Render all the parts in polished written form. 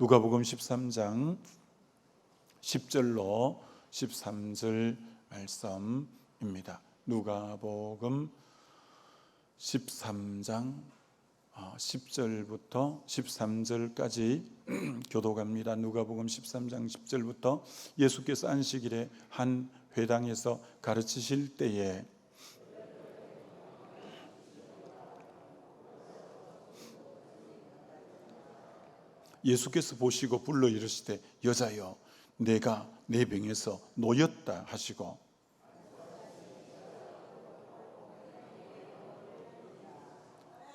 누가복음 13장 10절로 13절 말씀입니다. 누가복음 13장 10절부터 13절까지 교독합니다. 누가복음 13장 10절부터 예수께서 안식일에 한 회당에서 가르치실 때에 예수께서 보시고 불러 이르시되 여자여 내가 내 병에서 놓였다 하시고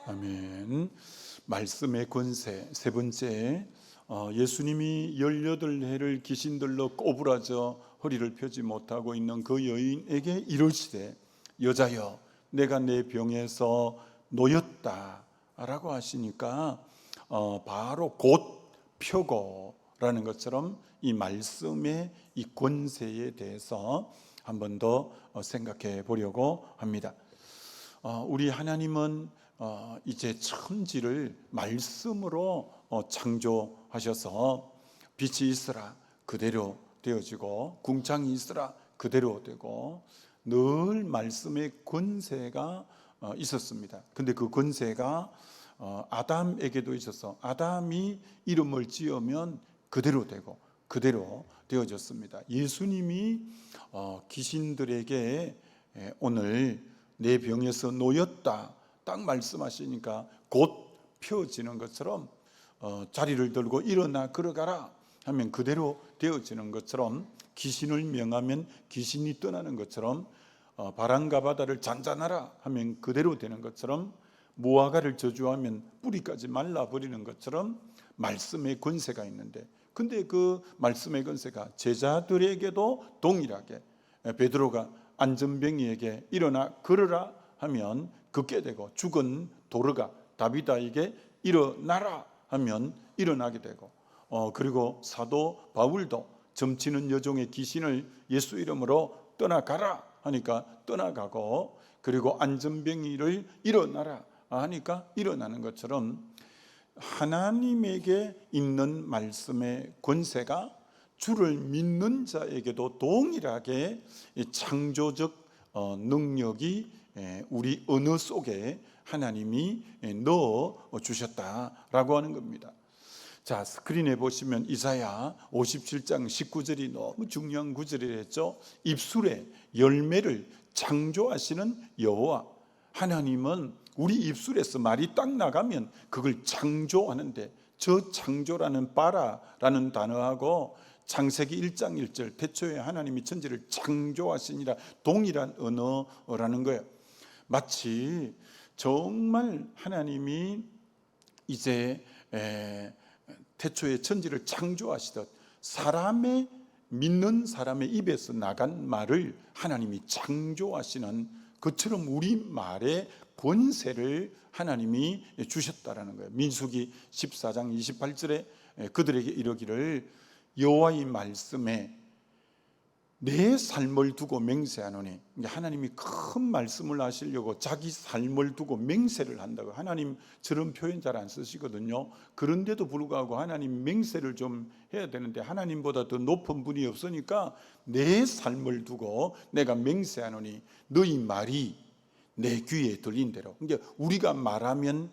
아멘. 말씀의 권세. 세 번째, 예수님이 18해를 귀신들로 꼬부라져 허리를 펴지 못하고 있는 그 여인에게 이르시되 여자여 내가 내 병에서 놓였다 라고 하시니까 바로 곧 펴고라는 것처럼 이 말씀의 이 권세에 대해서 한 번 더 생각해 보려고 합니다. 우리 하나님은 이제 천지를 말씀으로 창조하셔서 빛이 있으라 그대로 되어지고 궁창이 있으라 그대로 되고 늘 말씀의 권세가 있었습니다. 근데 그 권세가 아담에게도 있어서 아담이 이름을 지으면 그대로 되고 그대로 되어졌습니다. 예수님이 귀신들에게 오늘 내 병에서 놓였다 딱 말씀하시니까 곧 펴지는 것처럼 자리를 들고 일어나 걸어가라 하면 그대로 되어지는 것처럼 귀신을 명하면 귀신이 떠나는 것처럼 바람과 바다를 잔잔하라 하면 그대로 되는 것처럼 무화과를 저주하면 뿌리까지 말라버리는 것처럼 말씀의 권세가 있는데 근데 그 말씀의 권세가 제자들에게도 동일하게 베드로가 안전병이에게 일어나 걸으라 하면 걷게 되고 죽은 도르가 다비다에게 일어나라 하면 일어나게 되고 그리고 사도 바울도 점치는 여종의 귀신을 예수 이름으로 떠나가라 하니까 떠나가고 그리고 안전병이를 일어나라 하니까 일어나는 것처럼 하나님에게 있는 말씀의 권세가 주를 믿는 자에게도 동일하게 창조적 능력이 우리 언어 속에 하나님이 넣어 주셨다라고 하는 겁니다. 자, 스크린에 보시면 이사야 57장 19절이 너무 중요한 구절이랬죠. 입술에 열매를 창조하시는 여호와 하나님은 우리 입술에서 말이 딱 나가면 그걸 창조하는데 저 창조라는 바라라는 단어하고 창세기 1장 1절 태초에 하나님이 천지를 창조하시니라 동일한 언어라는 거예요. 마치 정말 하나님이 이제 태초에 천지를 창조하시듯 사람의 믿는 사람의 입에서 나간 말을 하나님이 창조하시는 그처럼 우리 말에 권세를 하나님이 주셨다라는 거예요. 민수기 14장 28절에 그들에게 이르기를 여호와의 말씀에 내 삶을 두고 맹세하노니 하나님이 큰 말씀을 하시려고 자기 삶을 두고 맹세를 한다고 하나님 저런 표현 잘 안 쓰시거든요. 그런데도 불구하고 하나님 맹세를 좀 해야 되는데 하나님보다 더 높은 분이 없으니까 내 삶을 두고 내가 맹세하노니 너희 말이 내 귀에 들린 대로 그러니까 우리가 말하면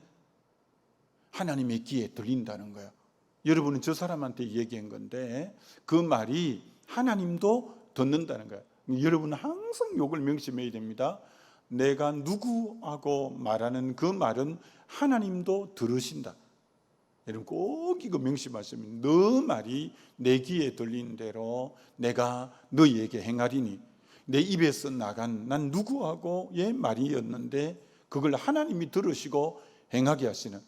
하나님의 귀에 들린다는 거예요. 여러분은 저 사람한테 얘기한 건데 그 말이 하나님도 듣는다는 거예요. 여러분은 항상 이걸 명심해야 됩니다. 내가 누구하고 말하는 그 말은 하나님도 들으신다. 여러분 꼭 이거 명심하시면 너 말이 내 귀에 들린 대로 내가 너희에게 행하리니 내 입에서 나간 난 누구하고의 말이었는데 그걸 하나님이 들으시고 행하게 하시는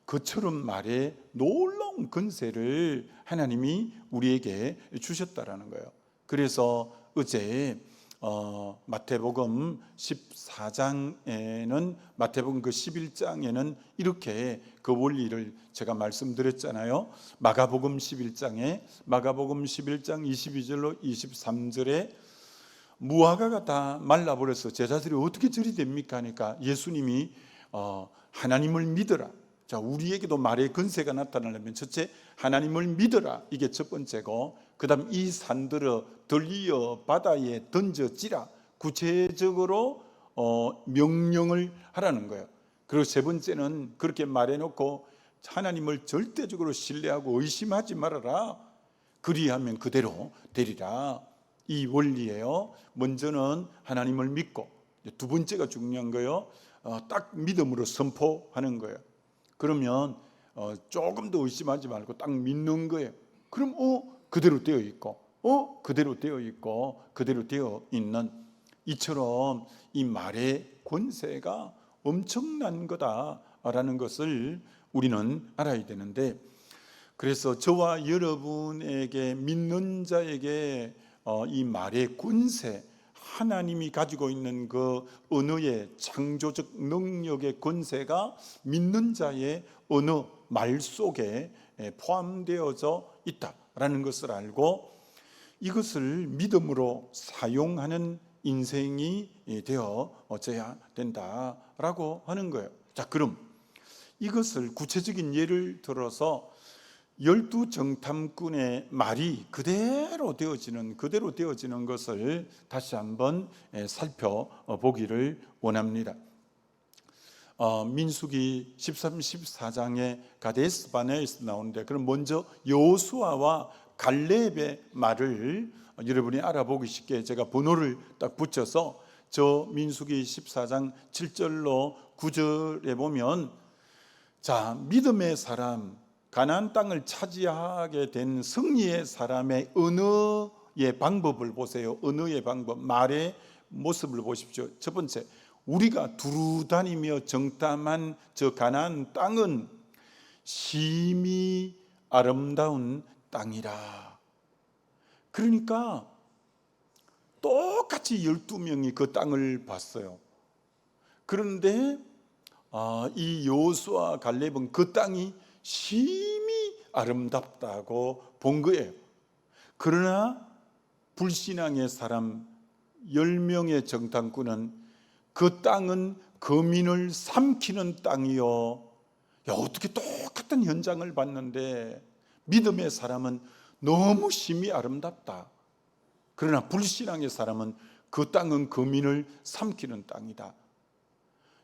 그처럼 말에 놀라운 권세를 하나님이 우리에게 주셨다라는 거예요. 그래서 어제 마태복음 14장에는 마태복음 그 11장에는 이렇게 그 원리를 제가 말씀드렸잖아요. 마가복음 11장 22절로 23절에 무화과가 다 말라버려서 제자들이 어떻게 저리 됩니까 하니까 예수님이 하나님을 믿어라 자, 우리에게도 말의 근세가 나타나려면 첫째, 하나님을 믿어라. 이게 첫 번째고, 그 다음 이 산들어 들리어 바다에 던져지라. 구체적으로 명령을 하라는 거예요. 그리고 세 번째는 그렇게 말해놓고 하나님을 절대적으로 신뢰하고 의심하지 말아라. 그리하면 그대로 되리라. 이 원리예요. 먼저는 하나님을 믿고, 두 번째가 중요한 거예요. 딱 믿음으로 선포하는 거예요. 그러면 조금 더 의심하지 말고 딱 믿는 거예요. 그럼 그대로 되어 있고, 그대로 되어 있고, 그대로 되어 있는, 이처럼 이 말의 권세가 엄청난 거다라는 것을 우리는 알아야 되는데, 그래서 저와 여러분에게, 믿는 자에게 이 말의 권세, 하나님이 가지고 있는 그 언어의 창조적 능력의 권세가 믿는 자의 언어, 말 속에 포함되어져 있다라는 것을 알고 이것을 믿음으로 사용하는 인생이 되어져야 된다라고 하는 거예요. 자, 그럼 이것을 구체적인 예를 들어서 12정탐꾼의 말이 그대로 되어지는 것을 다시 한번 살펴보기를 원합니다. 민수기 13, 14장에 가데스 바네에서 나오는데, 그럼 먼저 여호수아와 갈렙의 말을 여러분이 알아보기 쉽게 제가 번호를 딱 붙여서 저 민수기 14장 7절로 9절에 보면, 자, 믿음의 사람, 가나안 땅을 차지하게 된 승리의 사람의 언어의 방법을 보세요. 언어의 방법, 말의 모습을 보십시오. 첫 번째, 우리가 두루 다니며 정탐한 저 가나안 땅은 심히 아름다운 땅이라. 그러니까 똑같이 12명이 그 땅을 봤어요. 그런데 이 여호수아 갈렙은 그 땅이 심히 아름답다고 본 거예요. 그러나 불신앙의 사람 10명의 정탐꾼은 그 땅은 거민을 삼키는 땅이요. 야, 어떻게 똑같은 현장을 봤는데 믿음의 사람은 너무 심히 아름답다. 그러나 불신앙의 사람은 그 땅은 거민을 삼키는 땅이다.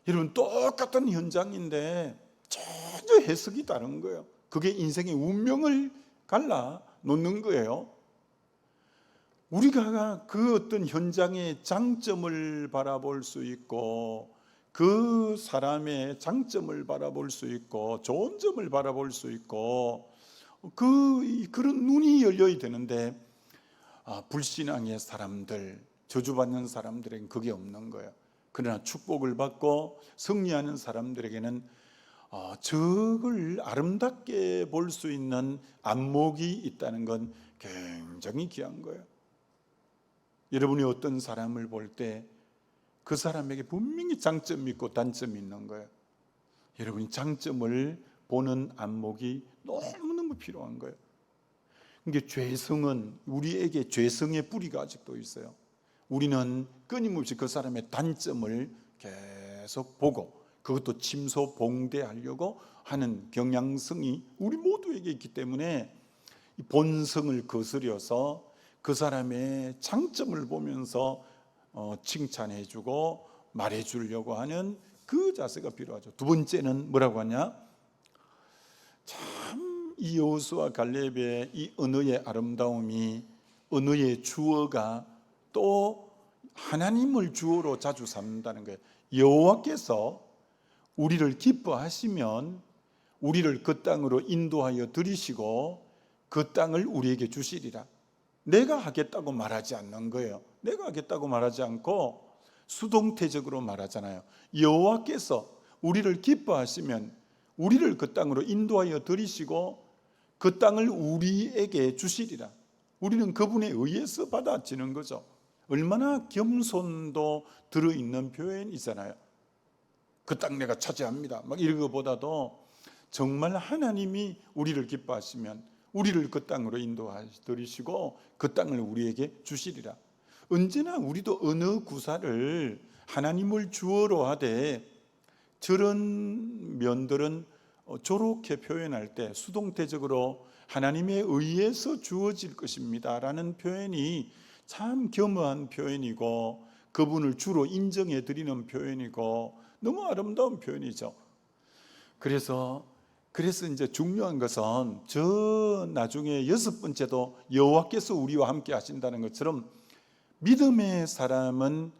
여러분, 똑같은 현장인데 전혀 해석이 다른 거예요. 그게 인생의 운명을 갈라 놓는 거예요. 우리가 그 어떤 현장의 장점을 바라볼 수 있고, 그 사람의 장점을 바라볼 수 있고, 좋은 점을 바라볼 수 있고, 그런 눈이 열려야 되는데, 불신앙의 사람들, 저주받는 사람들에게는 그게 없는 거예요. 그러나 축복을 받고 승리하는 사람들에게는 저걸 아름답게 볼 수 있는 안목이 있다는 건 굉장히 귀한 거예요. 여러분이 어떤 사람을 볼 때 그 사람에게 분명히 장점이 있고 단점이 있는 거예요. 여러분이 장점을 보는 안목이 너무너무 필요한 거예요. 그러니까 죄성은, 우리에게 죄성의 뿌리가 아직도 있어요. 우리는 끊임없이 그 사람의 단점을 계속 보고 그것도 침소봉대하려고 하는 경향성이 우리 모두에게 있기 때문에 본성을 거스려서 그 사람의 장점을 보면서 칭찬해주고 말해주려고 하는 그 자세가 필요하죠. 두 번째는 뭐라고 하냐? 참 이 여호수아 갈렙의 이 언어의 아름다움이, 언어의 주어가 또 하나님을 주어로 자주 삼는다는 거예요. 여호와께서 우리를 기뻐하시면 우리를 그 땅으로 인도하여 들이시고 그 땅을 우리에게 주시리라. 내가 하겠다고 말하지 않는 거예요. 내가 하겠다고 말하지 않고 수동태적으로 말하잖아요. 여호와께서 우리를 기뻐하시면 우리를 그 땅으로 인도하여 들이시고 그 땅을 우리에게 주시리라. 우리는 그분에 의해서 받아지는 거죠. 얼마나 겸손도 들어있는 표현이잖아요. 그 땅 내가 차지합니다, 막 이런 것보다도 정말 하나님이 우리를 기뻐하시면 우리를 그 땅으로 인도하시고 그 땅을 우리에게 주시리라. 언제나 우리도 언어 구사를 하나님을 주어로 하되 저런 면들은 저렇게 표현할 때 수동태적으로 하나님에 의해서 주어질 것입니다 라는 표현이 참 겸허한 표현이고 그분을 주로 인정해 드리는 표현이고 너무 아름다운 표현이죠. 그래서 이제 중요한 것은 저 나중에 6번째도 여호와께서 우리와 함께 하신다는 것처럼 믿음의 사람은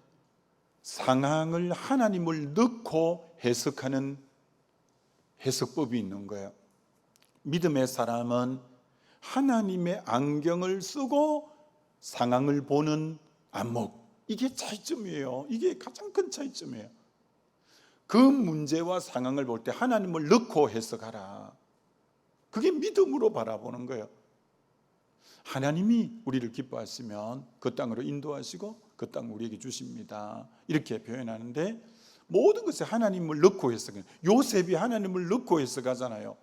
상황을 하나님을 넣고 해석하는 해석법이 있는 거예요. 믿음의 사람은 하나님의 안경을 쓰고 상황을 보는 안목, 이게 차이점이에요. 이게 가장 큰 차이점이에요. 그 문제와 상황을 볼 때 하나님을 넣고 해석하라. 그게 믿음으로 바라보는 거예요. 하나님이 우리를 기뻐하시면 그 땅으로 인도하시고 그 땅 우리에게 주십니다. 이렇게 표현하는데 모든 것에 하나님을 넣고 해석해요. 요셉이 하나님을 넣고 해석하잖아요.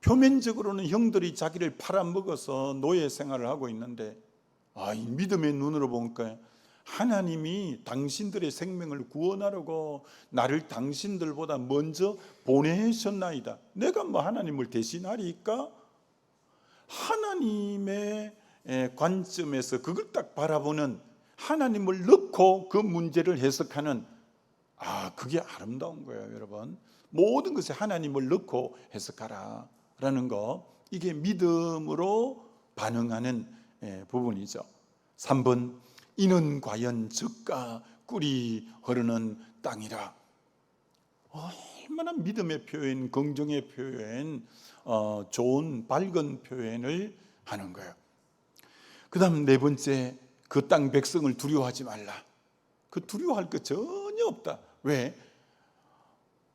표면적으로는 형들이 자기를 팔아먹어서 노예 생활을 하고 있는데 이 믿음의 눈으로 보니까 하나님이 당신들의 생명을 구원하려고 나를 당신들보다 먼저 보내셨나이다. 내가 뭐 하나님을 대신하리까? 하나님의 관점에서 그걸 딱 바라보는, 하나님을 넣고 그 문제를 해석하는, 그게 아름다운 거예요, 여러분. 모든 것에 하나님을 넣고 해석하라 라는 거, 이게 믿음으로 반응하는 부분이죠. 3번, 이는 과연 젖과 꿀이 흐르는 땅이라. 얼마나 믿음의 표현, 긍정의 표현, 좋은 밝은 표현을 하는 거예요. 그 다음 4번째, 그 땅 백성을 두려워하지 말라. 그 두려워할 것 전혀 없다. 왜?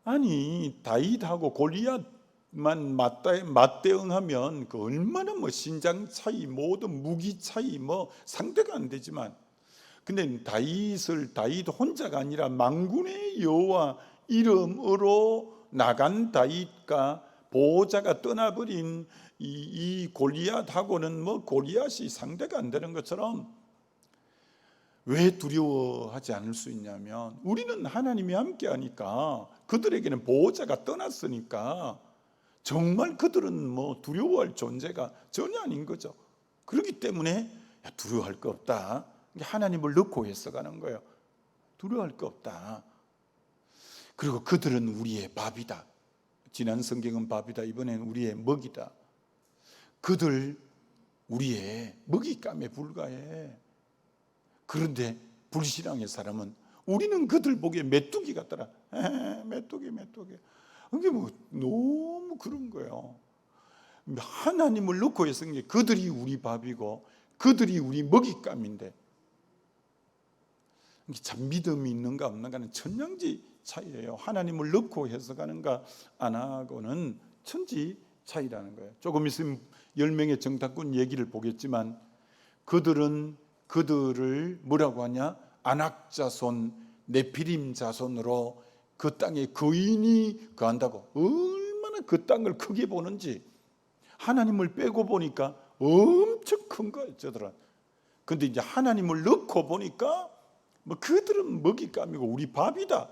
아니 다윗하고 골리앗만 맞대응하면 그 얼마나 신장 차이, 모든 무기 차이 상대가 안 되지만, 근데 다윗 혼자가 아니라 만군의 여호와 이름으로 나간 다윗과 보호자가 떠나버린 이 골리앗하고는 골리앗이 상대가 안 되는 것처럼, 왜 두려워하지 않을 수 있냐면 우리는 하나님이 함께 하니까, 그들에게는 보호자가 떠났으니까 정말 그들은 두려워할 존재가 전혀 아닌 거죠. 그렇기 때문에 두려워할 거 없다. 하나님을 넣고 해석하는 거예요. 두려워할 거 없다. 그리고 그들은 우리의 밥이다. 지난 성경은 밥이다, 이번엔 우리의 먹이다. 그들 우리의 먹잇감에 불과해. 그런데 불신앙의 사람은 우리는 그들 보기에 메뚜기 같더라. 메뚜기. 그게 너무 그런 거예요. 하나님을 넣고 해서 그들이 우리 밥이고 그들이 우리 먹잇감인데, 참 믿음이 있는가 없는가는 천냥지 차이예요. 하나님을 넣고 해석하는가 안 하고는 천지 차이라는 거예요. 조금 있으면 10명의 정탐꾼 얘기를 보겠지만, 그들을 뭐라고 하냐? 아낙 자손, 네피림 자손으로 그 땅에 거인이 거한다고. 얼마나 그 땅을 크게 보는지. 하나님을 빼고 보니까 엄청 큰 거예요, 저들은. 근데 이제 하나님을 넣고 보니까 그들은 먹잇감이고 우리 밥이다.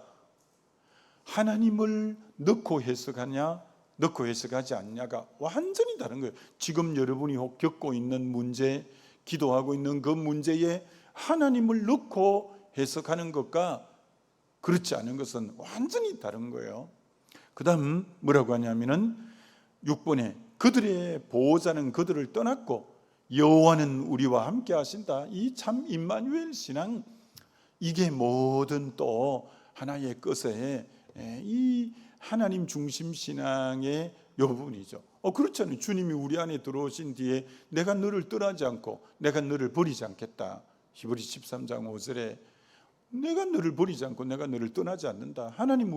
하나님을 넣고 해석하냐, 넣고 해석하지 않냐가 완전히 다른 거예요. 지금 여러분이 겪고 있는 문제, 기도하고 있는 그 문제에 하나님을 넣고 해석하는 것과 그렇지 않은 것은 완전히 다른 거예요. 그 다음 뭐라고 하냐면은 6번에 그들의 보호자는 그들을 떠났고 여호와는 우리와 함께 하신다. 이 참 임마누엘 신앙, 이게 모든 또 하나의 것에 이 하나님 중심 신앙의 요 부분이죠. 그렇잖아요. 주님이 우리 안에 들어오신 뒤에 내가 너를 떠나지 않고 내가 너를 버리지 않겠다. 히브리 13장 5절에 내가 너를 버리지 않고 내가 너를 떠나지 않는다. 하나님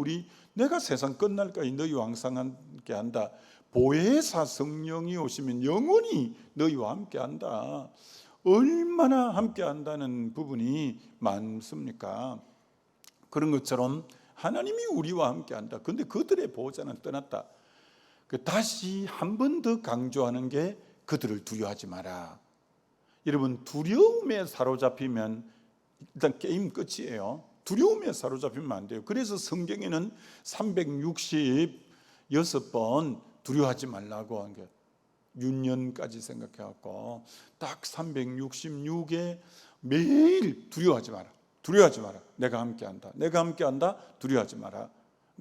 내가 세상 끝날까지 너희와 항상 함께 한다. 보혜사 성령이 오시면 영원히 너희와 함께 한다. 얼마나 함께 한다는 부분이 많습니까? 그런 것처럼 하나님이 우리와 함께 한다. 그런데 그들의 보호자는 떠났다. 다시 한 번 더 강조하는 게 그들을 두려워하지 마라. 여러분, 두려움에 사로잡히면 일단 게임 끝이에요. 두려움에 사로잡히면 안 돼요. 그래서 성경에는 6번 두려워하지 말라고 한 게 윤년까지 생각해갖고 딱 366에 매일 두려워하지 마라. 두려워하지 마라. 내가 함께한다. 내가 함께한다. 두려워하지 마라.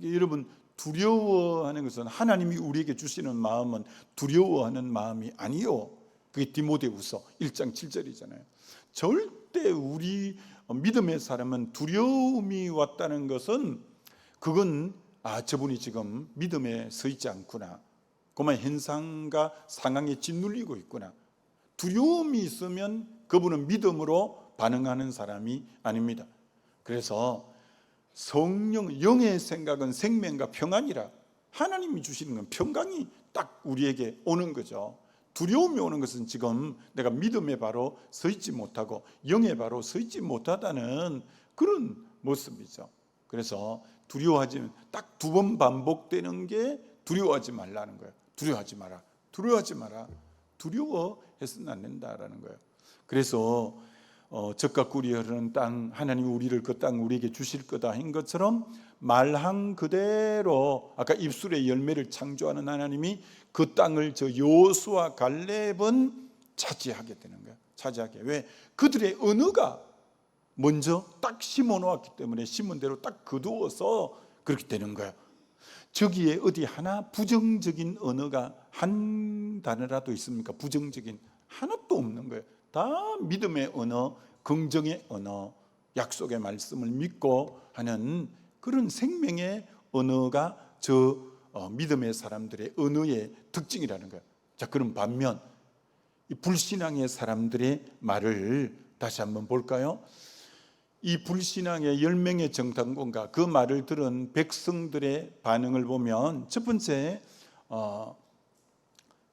여러분, 두려워하는 것은 하나님이 우리에게 주시는 마음은 두려워하는 마음이 아니요. 그게 디모데후서 1장 7절이잖아요. 절대 우리 믿음의 사람은 두려움이 왔다는 것은 그건 저분이 지금 믿음에 서 있지 않구나. 그만 현상과 상황에 짓눌리고 있구나. 두려움이 있으면 그분은 믿음으로 반응하는 사람이 아닙니다. 그래서 성령, 영의 생각은 생명과 평안이라. 하나님이 주시는 건 평강이 딱 우리에게 오는 거죠. 두려움이 오는 것은 지금 내가 믿음에 바로 서 있지 못하고 영에 바로 서 있지 못하다는 그런 모습이죠. 그래서 두려워하지, 딱 2번 반복되는 게 두려워하지 말라는 거예요. 두려워하지 마라. 두려워하지 마라. 두려워해서는 안 된다라는 거예요. 그래서 젖과 꿀이 흐르는 땅, 하나님이 우리를 그 땅 우리에게 주실 거다 한 것처럼 말한 그대로 아까 입술의 열매를 창조하는 하나님이 그 땅을 저 여호수아 갈렙은 차지하게 되는 거예요. 차지하게. 왜? 그들의 언어가 먼저 딱 심어 놓았기 때문에 심은 대로 딱 거두어서 그렇게 되는 거예요. 저기에 어디 하나 부정적인 언어가 한 단어라도 있습니까? 부정적인 하나도 없는 거예요. 다 믿음의 언어, 긍정의 언어, 약속의 말씀을 믿고 하는 그런 생명의 언어가 저 믿음의 사람들의 언어의 특징이라는 거예요. 자, 그럼 반면 이 불신앙의 사람들의 말을 다시 한번 볼까요? 이 불신앙의 10명의 정탐꾼과 그 말을 들은 백성들의 반응을 보면 첫 번째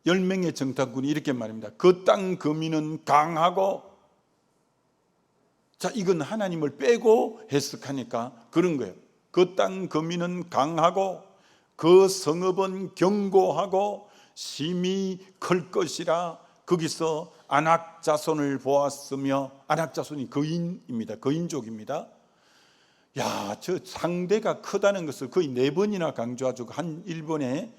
10명의 정탐꾼이 이렇게 말합니다. 그 땅 거민은 강하고, 자, 이건 하나님을 빼고 해석하니까 그런 거예요. 그 땅 거민은 강하고 그 성읍은 견고하고 심히 클 것이라. 거기서 아낙 자손을 보았으며, 아낙 자손이 거인입니다. 거인족입니다. 야, 저 상대가 크다는 것을 거의 4번이나 강조하죠. 한 1번에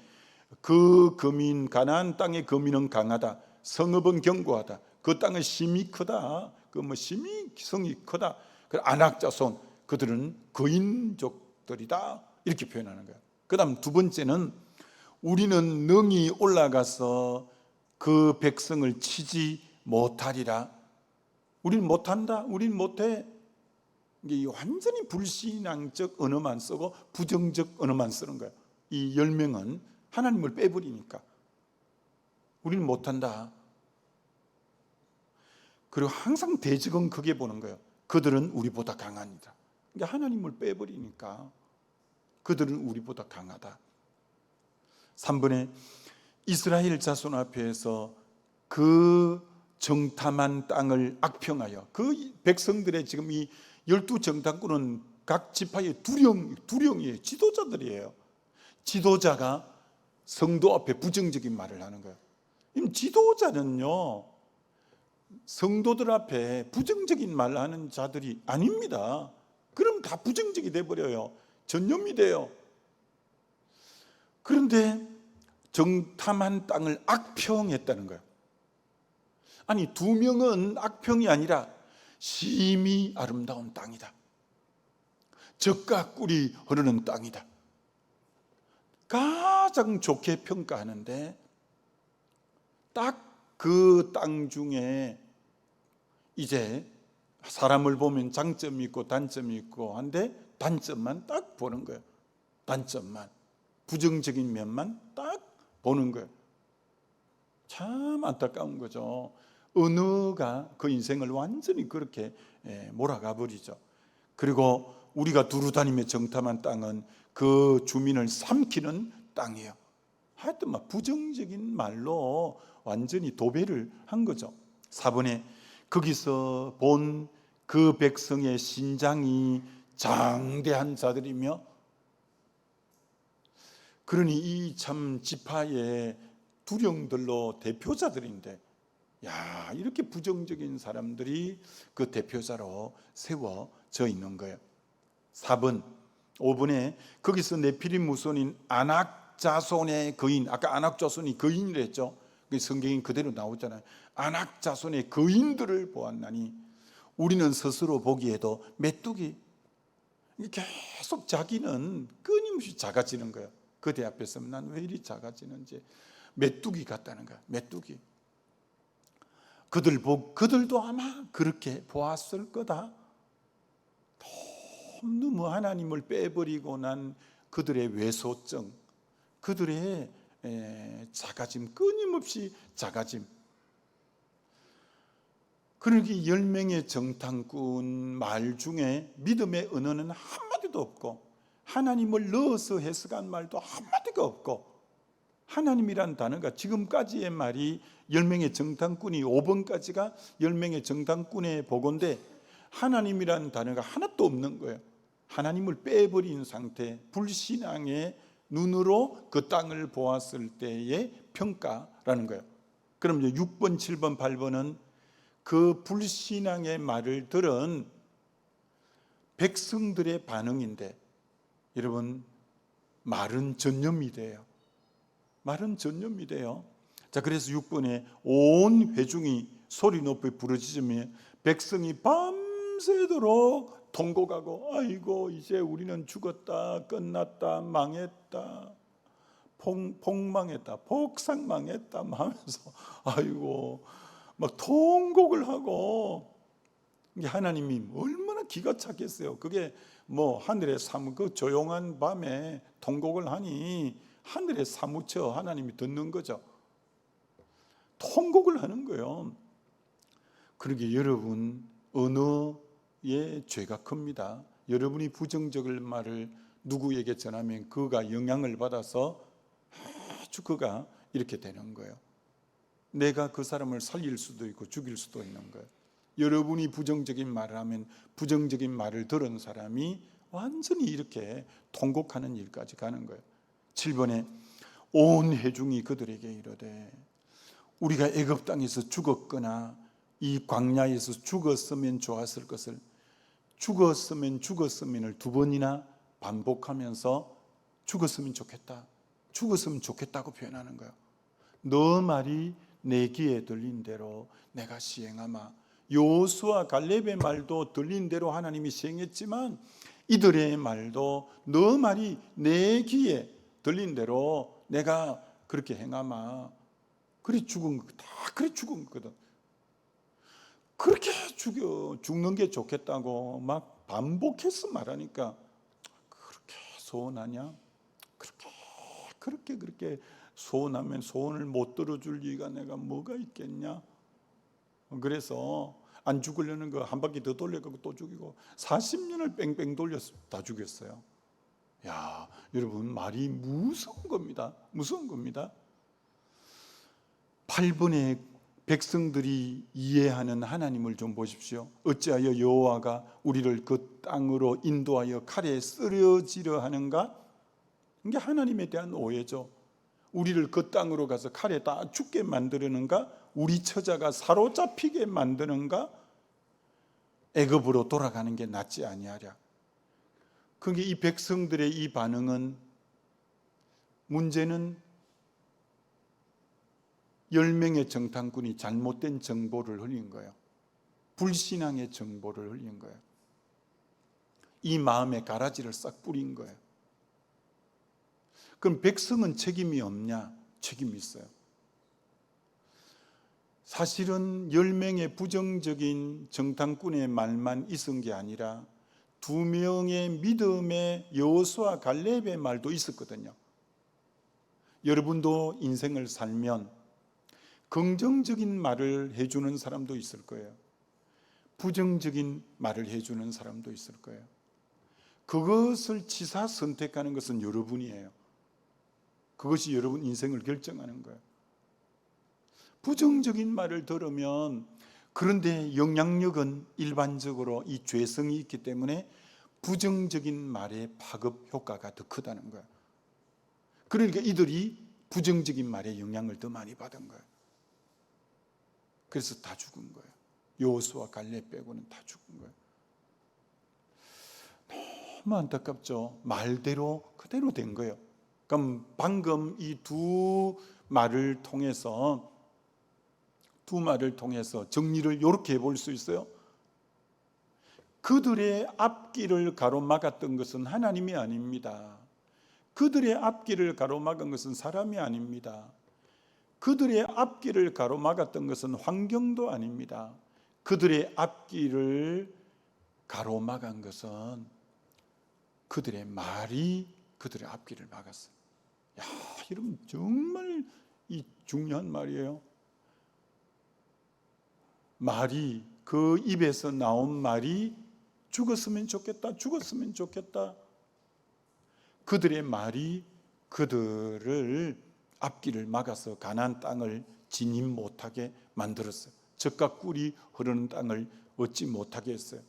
그 거민, 가나안 땅의 거민은 강하다. 성읍은 견고하다. 그 땅은 심이 크다. 그 심이 성이 크다. 그 아낙 자손, 그들은 거인족들이다. 이렇게 표현하는 거예요. 그다음 2번째는 우리는 능히 올라가서 그 백성을 치지 못하리라. 우리는 못한다. 우리는 못해. 이게 완전히 불신앙적 언어만 쓰고 부정적 언어만 쓰는 거예요. 이 10명은 하나님을 빼버리니까 우리는 못한다. 그리고 항상 대적은 크게 보는 거예요. 그들은 우리보다 강합니다. 그러니까 하나님을 빼버리니까 그들은 우리보다 강하다. 3번에 이스라엘 자손 앞에서 그 정탐한 땅을 악평하여, 그 백성들의 지금 이 12정탐꾼은 각 지파의 두령이에요. 지도자들이에요. 지도자가 성도 앞에 부정적인 말을 하는 거예요. 지도자는요, 성도들 앞에 부정적인 말을 하는 자들이 아닙니다. 그럼 다 부정적이 돼버려요. 전염이 돼요. 그런데 정탐한 땅을 악평했다는 거예요. 아니, 2명은 악평이 아니라 심히 아름다운 땅이다. 젖과 꿀이 흐르는 땅이다. 가장 좋게 평가하는데 딱 그 땅 중에 이제 사람을 보면 장점이 있고 단점이 있고 한데 단점만 딱 보는 거예요. 단점만, 부정적인 면만 딱 보는 거예요. 참 안타까운 거죠. 언어가 그 인생을 완전히 그렇게 몰아가 버리죠. 그리고 우리가 두루다니며 정탐한 땅은 그 주민을 삼키는 땅이에요. 하여튼 막 부정적인 말로 완전히 도배를 한 거죠. 4번에 거기서 본 그 백성의 신장이 장대한 자들이며, 그러니 이 참 지파의 두령들로 대표자들인데, 야, 이렇게 부정적인 사람들이 그 대표자로 세워져 있는 거예요. 4번, 5번에 거기서 네피림 무손인 아낙 아낙 자손의 거인, 아까 아낙 자손이 거인이라 했죠. 성경이 그대로 나오잖아요. 아낙 자손의 거인들을 보았나니 우리는 스스로 보기에도 메뚜기, 계속 자기는 끊임없이 작아지는 거예요. 그대 앞에서 난 왜 이리 작아지는지. 메뚜기 같다는 거야. 메뚜기. 그들도 아마 그렇게 보았을 거다. 너무 하나님을 빼버리고 난 그들의 외소증, 그들의 작아짐, 끊임없이 작아짐. 그러기 10명의 정탐꾼 말 중에 믿음의 언어는 한마디도 없고, 하나님을 넣어서 해석한 말도 한마디가 없고, 하나님이란 단어가 지금까지의 말이 10명의 정탐꾼이 5번까지가 10명의 정탐꾼의 보고인데 하나님이란 단어가 하나도 없는 거예요. 하나님을 빼버린 상태, 불신앙의 눈으로 그 땅을 보았을 때의 평가라는 거예요. 그럼 이제 6번, 7번, 8번은 그 불신앙의 말을 들은 백성들의 반응인데, 여러분, 말은 전염이 돼요. 말은 전염이 돼요. 자, 그래서 6번에 온 회중이 소리 높이 부르짖으며 백성이 밤새도록 통곡하고, 아이고 이제 우리는 죽었다, 끝났다, 망했다, 폭망했다, 폭삭망했다 하면서 아이고 막 통곡을 하고, 하나님이 얼마나 기가 찼겠어요. 그게 뭐 하늘에 그 조용한 밤에 통곡을 하니 하늘에 사무쳐 하나님이 듣는 거죠. 통곡을 하는 거예요. 그러게 여러분, 언어의 죄가 큽니다. 여러분이 부정적인 말을 누구에게 전하면 그가 영향을 받아서 아주 그가 이렇게 되는 거예요. 내가 그 사람을 살릴 수도 있고 죽일 수도 있는 거예요. 여러분이 부정적인 말을 하면 부정적인 말을 들은 사람이 완전히 이렇게 통곡하는 일까지 가는 거예요. 7번에 온 회중이 그들에게 이르되 우리가 애굽 땅에서 죽었거나 이 광야에서 죽었으면 좋았을 것을, 죽었으면을 2번이나 반복하면서 죽었으면 좋겠다, 죽었으면 좋겠다고 표현하는 거예요. 너 말이 내 귀에 들린 대로 내가 시행하마. 여호수아 갈렙의 말도 들린 대로 하나님이 시행했지만 이들의 말도 너 말이 내 귀에 들린 대로 내가 그렇게 행하마. 그래 죽은 거, 다 그래 죽은 거거든. 그렇게 죽는 게 좋겠다고 막 반복해서 말하니까 그렇게 소원하냐? 그렇게 소원하면 소원을 못 들어줄 리가 내가 뭐가 있겠냐? 그래서 안 죽으려는 거 한 바퀴 더 돌려가고 또 죽이고 40년을 뺑뺑 돌려서 다 죽였어요. 야, 여러분, 말이 무서운 겁니다. 무서운 겁니다. 8번에 백성들이 이해하는 하나님을 좀 보십시오. 어찌하여 여호와가 우리를 그 땅으로 인도하여 칼에 쓰러지려 하는가? 이게 하나님에 대한 오해죠. 우리를 그 땅으로 가서 칼에 다 죽게 만드는가? 우리 처자가 사로잡히게 만드는가? 애굽으로 돌아가는 게 낫지 아니하랴. 그게 이 백성들의 이 반응은, 문제는 10명의 정탐꾼이 잘못된 정보를 흘린 거예요. 불신앙의 정보를 흘린 거예요. 이 마음에 가라지를 싹 뿌린 거예요. 그럼 백성은 책임이 없냐? 책임이 있어요. 사실은 10명의 부정적인 정탐꾼의 말만 있은 게 아니라 2명의 믿음의 여호수아 갈렙의 말도 있었거든요. 여러분도 인생을 살면 긍정적인 말을 해주는 사람도 있을 거예요. 부정적인 말을 해주는 사람도 있을 거예요. 그것을 치사 선택하는 것은 여러분이에요. 그것이 여러분 인생을 결정하는 거예요. 부정적인 말을 들으면, 그런데 영향력은 일반적으로 이 죄성이 있기 때문에 부정적인 말의 파급 효과가 더 크다는 거예요. 그러니까 이들이 부정적인 말에 영향을 더 많이 받은 거예요. 그래서 다 죽은 거예요. 여호수아 갈렙 빼고는 다 죽은 거예요. 너무 안타깝죠. 말대로 그대로 된 거예요. 그럼 방금 이 두 말을 통해서 정리를 이렇게 해볼 수 있어요. 그들의 앞길을 가로막았던 것은 하나님이 아닙니다. 그들의 앞길을 가로막은 것은 사람이 아닙니다. 그들의 앞길을 가로막았던 것은 환경도 아닙니다. 그들의 앞길을 가로막은 것은 그들의 말이 그들의 앞길을 막았어요. 야, 여러분 정말 이 중요한 말이에요. 말이, 그 입에서 나온 말이 죽었으면 좋겠다. 그들의 말이 그들을 앞길을 막아서 가나안 땅을 진입 못하게 만들었어요. 젖과 꿀이 흐르는 땅을 얻지 못하게 했어요.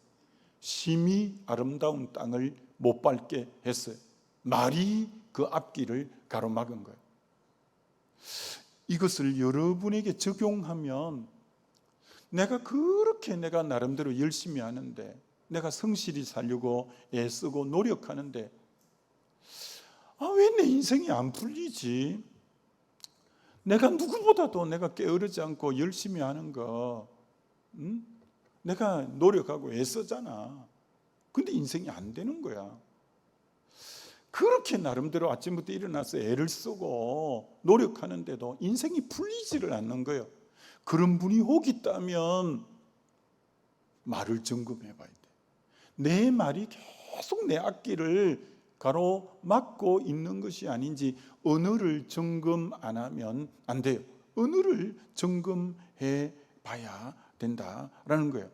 심히 아름다운 땅을 못 밟게 했어요. 말이 그 앞길을 가로막은 거예요. 이것을 여러분에게 적용하면 내가 그렇게 내가 나름대로 열심히 하는데, 내가 성실히 살려고 애쓰고 노력하는데 왜 내 인생이 안 풀리지? 내가 누구보다도 내가 게으르지 않고 열심히 하는 거, 내가 노력하고 애쓰잖아. 근데 인생이 안 되는 거야. 그렇게 나름대로 아침부터 일어나서 애를 쓰고 노력하는데도 인생이 풀리지를 않는 거예요. 그런 분이 혹 있다면 말을 점검해 봐야 돼. 내 말이 계속 내 앞길을 가로막고 있는 것이 아닌지 언어를 점검 안 하면 안 돼요. 언어를 점검해 봐야 된다라는 거예요.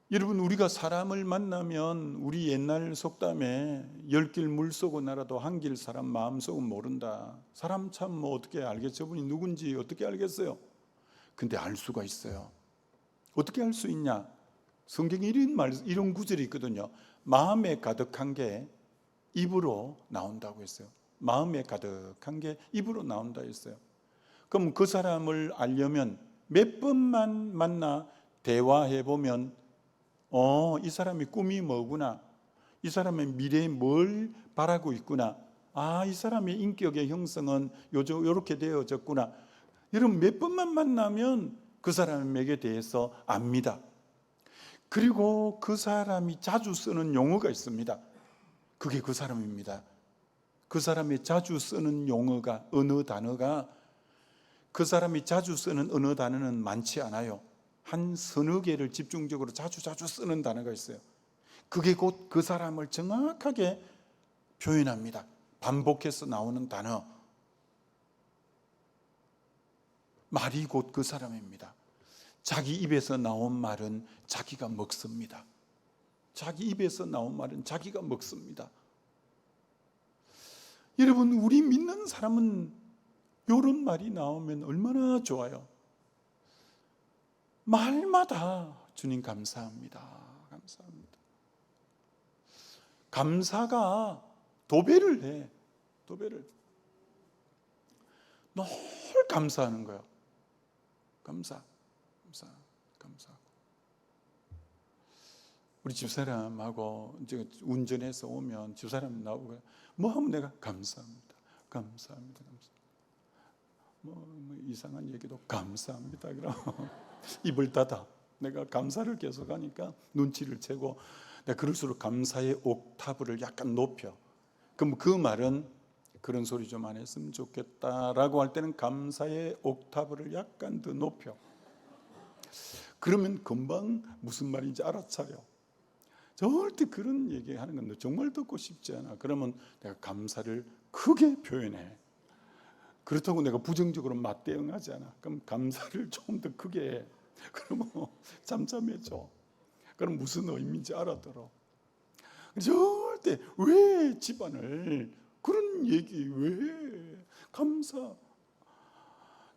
여러분, 우리가 사람을 만나면 우리 옛날 속담에 열 길 물속은 알아도 한 길 사람 마음속은 모른다. 사람 참 뭐 어떻게 알겠어요? 저분이 누군지 어떻게 알겠어요? 근데 알 수가 있어요. 어떻게 알 수 있냐? 성경에 이런 구절이 있거든요. 마음에 가득한 게 입으로 나온다고 했어요. 마음에 가득한 게 입으로 나온다 했어요. 그럼 그 사람을 알려면 몇 번만 만나 대화해 보면 이 사람이 꿈이 뭐구나, 이 사람의 미래에 뭘 바라고 있구나, 이 사람의 인격의 형성은 요렇게 되어졌구나. 여러분, 몇 번만 만나면 그 사람에게 대해서 압니다. 그리고 그 사람이 자주 쓰는 용어가 있습니다. 그게 그 사람입니다. 그 사람이 자주 쓰는 용어가, 언어 단어가, 그 사람이 자주 쓰는 언어 단어는 많지 않아요. 한 서너 개를 집중적으로 자주 쓰는 단어가 있어요. 그게 곧 그 사람을 정확하게 표현합니다. 반복해서 나오는 단어. 말이 곧 그 사람입니다. 자기 입에서 나온 말은 자기가 먹습니다. 자기 입에서 나온 말은 자기가 먹습니다. 여러분, 우리 믿는 사람은 이런 말이 나오면 얼마나 좋아요. 말마다 주님 감사합니다. 감사합니다. 감사가 도배를 해. 도배를. 늘 감사하는 거예요. 감사. 우리 집사람하고 이제 운전해서 오면 집사람 나오고 뭐 하면 내가 감사합니다. 뭐 이상한 얘기도 감사합니다. 그럼 입을 닫아. 내가 감사를 계속하니까 눈치를 채고 내가 그럴수록 감사의 옥타브를 약간 높여. 그럼 그 말은 그런 소리 좀 안 했으면 좋겠다라고 할 때는 감사의 옥타브를 약간 더 높여. 그러면 금방 무슨 말인지 알아차려. 절대 그런 얘기하는 건 정말 듣고 싶지 않아. 그러면 내가 감사를 크게 표현해. 그렇다고 내가 부정적으로 맞대응하지 않아. 그럼 감사를 좀 더 크게 해. 그러면 잠잠해져. 그럼 무슨 의미인지 알아들어. 절대 왜 집안을 그런 얘기 왜 감사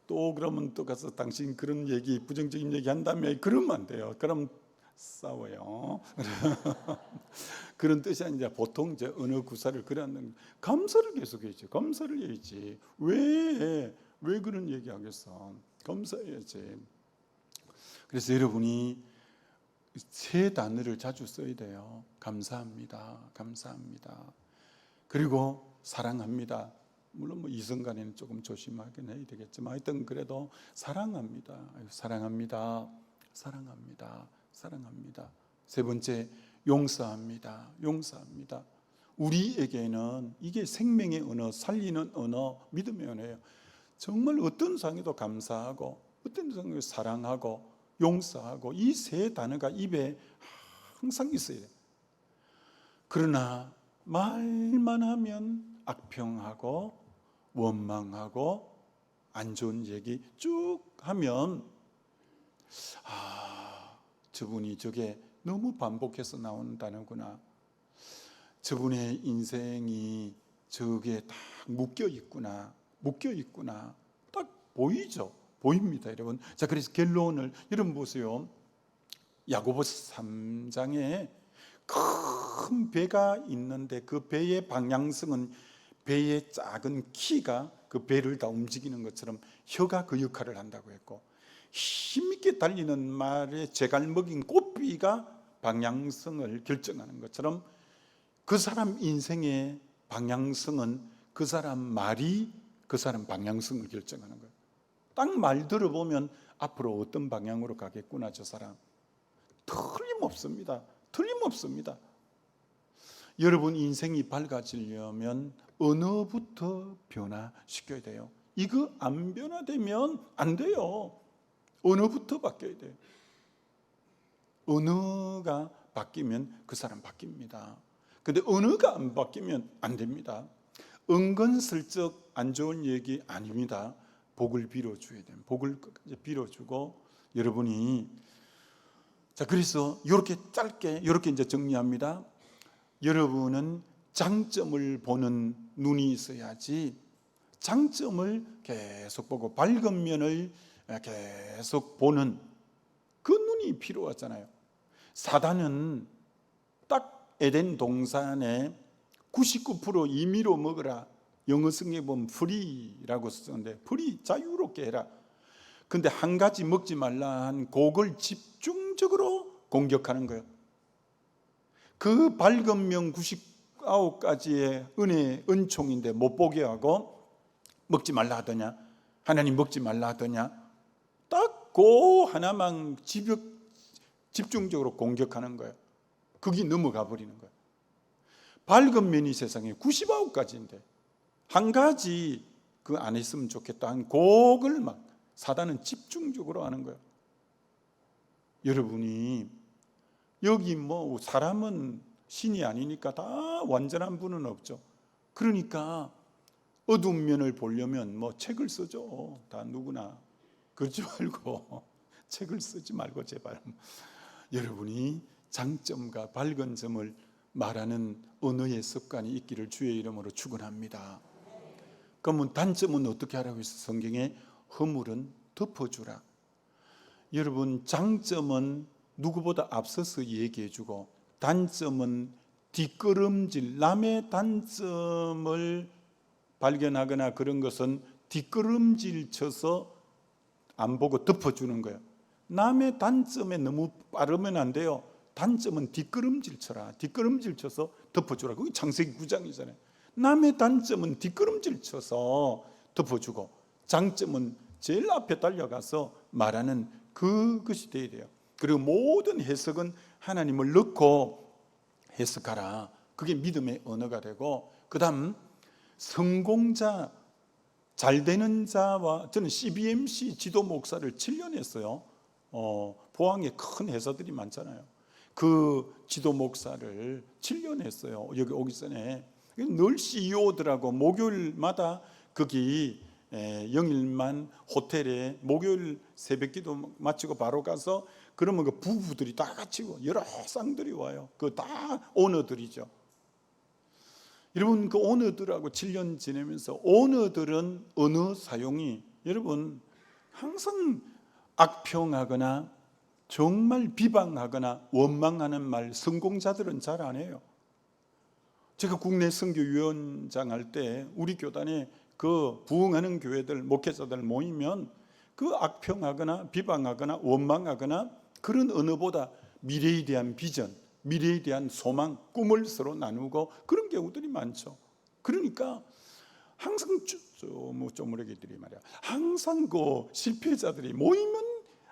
또 그러면 또 가서 당신 그런 얘기 부정적인 얘기 한다며 그러면 안 돼요. 그럼 싸워요. 그런 뜻이 아니라 보통 이제 언어 구사를 그려는 감사를 계속해야지. 감사를 해야지. 왜 그런 얘기하겠어? 감사해야지. 그래서 여러분이 세 단어를 자주 써야 돼요. 감사합니다. 감사합니다. 그리고 사랑합니다. 물론 뭐 이성간에는 조금 조심하긴 해야 되겠지만 하여튼 그래도 사랑합니다. 사랑합니다. 사랑합니다. 사랑합니다. 세 번째, 용서합니다. 용서합니다. 우리에게는 이게 생명의 언어, 살리는 언어, 믿음의 언어예요. 정말 어떤 상황에도 감사하고 어떤 상황에도 사랑하고 용서하고 이 세 단어가 입에 항상 있어야 돼요. 그러나 말만 하면 악평하고 원망하고 안 좋은 얘기 쭉 하면 저분이 저게 너무 반복해서 나오는 단어구나. 저분의 인생이 저게 딱 묶여 있구나. 묶여 있구나. 딱 보이죠. 보입니다, 여러분. 자, 그래서 결론을 여러분 보세요. 야고보서 3장에 큰 배가 있는데 그 배의 방향성은 배의 작은 키가 그 배를 다 움직이는 것처럼 혀가 그 역할을 한다고 했고, 힘있게 달리는 말의 제갈먹인 꽃비가 방향성을 결정하는 것처럼 그 사람 인생의 방향성은 그 사람 말이 그 사람 방향성을 결정하는 거예요. 딱 말 들어보면 앞으로 어떤 방향으로 가겠구나 저 사람. 틀림없습니다. 틀림없습니다. 여러분 인생이 밝아지려면 언어부터 변화시켜야 돼요. 이거 안 변화되면 안 돼요. 언어부터 바뀌어야 돼요. 언어가 바뀌면 그 사람 바뀝니다. 근데 언어가 안 바뀌면 안 됩니다. 은근슬쩍 안 좋은 얘기 아닙니다. 복을 빌어줘야 돼요. 복을 빌어주고 여러분이 자 그래서 이렇게 짧게 이렇게 이제 정리합니다. 여러분은 장점을 보는 눈이 있어야지 장점을 계속 보고 밝은 면을 계속 보는 그 눈이 필요하잖아요. 사단은 딱 에덴 동산에 99% 임의로 먹으라. 영어 성경에 보면 free라고 쓰는데 free 자유롭게 해라. 근데 한 가지 먹지 말라 한 곡을 집중적으로 공격하는 거예요. 그 밝은 면 99가지의 은혜 은총인데 못 보게 하고 먹지 말라 하더냐? 하나님 먹지 말라 하더냐? 딱 그 하나만 집중적으로 공격하는 거예요. 거기 넘어가 버리는 거예요. 밝은 면이 세상에 99가지인데 한 가지 그 안 했으면 좋겠다 한 곡을 막 사단은 집중적으로 하는 거예요. 여러분이 여기 뭐 사람은 신이 아니니까 다 완전한 분은 없죠. 그러니까 어두운 면을 보려면 뭐 책을 쓰죠. 다 누구나. 그러지 말고 책을 쓰지 말고 제발 여러분이 장점과 밝은 점을 말하는 언어의 습관이 있기를 주의 이름으로 축원합니다. 그러면 단점은 어떻게 하라고 했어? 성경에 허물은 덮어주라. 여러분 장점은 누구보다 앞서서 얘기해주고 단점은 뒷걸음질, 남의 단점을 발견하거나 그런 것은 뒷걸음질 쳐서 안 보고 덮어주는 거예요. 남의 단점에 너무 빠르면 안 돼요. 단점은 뒷걸음질 쳐라. 뒷걸음질 쳐서 덮어주라. 그게 창세기 9장이잖아요. 남의 단점은 뒷걸음질 쳐서 덮어주고 장점은 제일 앞에 달려가서 말하는 그것이 돼야 돼요. 그리고 모든 해석은 하나님을 넣고 해석하라. 그게 믿음의 언어가 되고 그 다음 성공자 잘 되는 자와 저는 CBMC 지도 목사를 7년 했어요. 포항에 큰 회사들이 많잖아요. 그 지도 목사를 7년 했어요. 여기 오기 전에 늘 CEO들하고 목요일마다 거기 영일만 호텔에 목요일 새벽기도 마치고 바로 가서 그러면 그 부부들이 다 같이 여러 쌍들이 와요. 그 다 오너들이죠. 여러분 그 오너들하고 7년 지내면서 오너들은 언어 사용이 여러분 항상 악평하거나 정말 비방하거나 원망하는 말 성공자들은 잘 안 해요. 제가 국내 선교위원장 할 때 우리 교단에 그 부흥하는 교회들 목회자들 모이면 그 악평하거나 비방하거나 원망하거나 그런 언어보다 미래에 대한 비전, 미래에 대한 소망, 꿈을 서로 나누고 그런 경우들이 많죠. 그러니까 항상 쪼무레기들이 말이야, 항상 그 실패자들이 모이면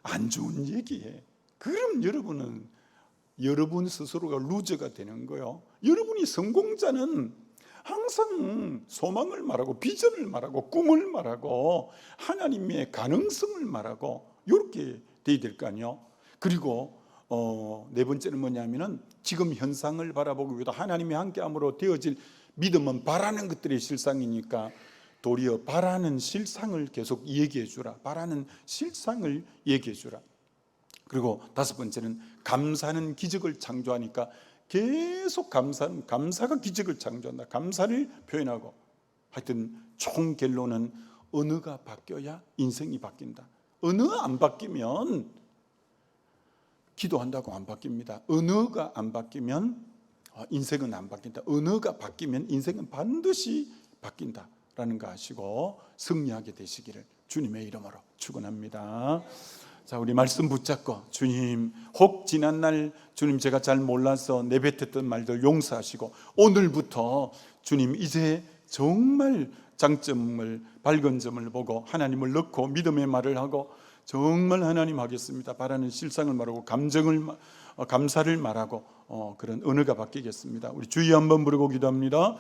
안 좋은 얘기해. 그럼 여러분 스스로가 루저가 되는 거예요. 여러분이 성공자는 항상 소망을 말하고 비전을 말하고 꿈을 말하고 하나님의 가능성을 말하고 이렇게 돼야 될 거 아니에요. 그리고 네 번째는 뭐냐면은 지금 현상을 바라보기보다 하나님이 함께함으로 되어질 믿음은 바라는 것들의 실상이니까 도리어 바라는 실상을 계속 얘기해 주라. 바라는 실상을 얘기해 주라. 그리고 다섯 번째는 감사는 기적을 창조하니까 계속 감사가 기적을 창조한다. 감사를 표현하고, 하여튼 총 결론은 언어가 바뀌어야 인생이 바뀐다. 언어 안 바뀌면 기도한다고 안 바뀝니다. 언어가 안 바뀌면 인생은 안 바뀐다. 언어가 바뀌면 인생은 반드시 바뀐다라는 거 아시고 승리하게 되시기를 주님의 이름으로 축원합니다. 자, 우리 말씀 붙잡고, 주님, 혹 지난날 주님 제가 잘 몰라서 내뱉었던 말들 용서하시고, 오늘부터 주님 이제 정말 장점을, 밝은 점을 보고 하나님을 넣고 믿음의 말을 하고 정말 하나님 하겠습니다 바라는 실상을 말하고 감사를 말하고 그런 언어가 바뀌겠습니다. 우리 주의 한번 부르고 기도합니다.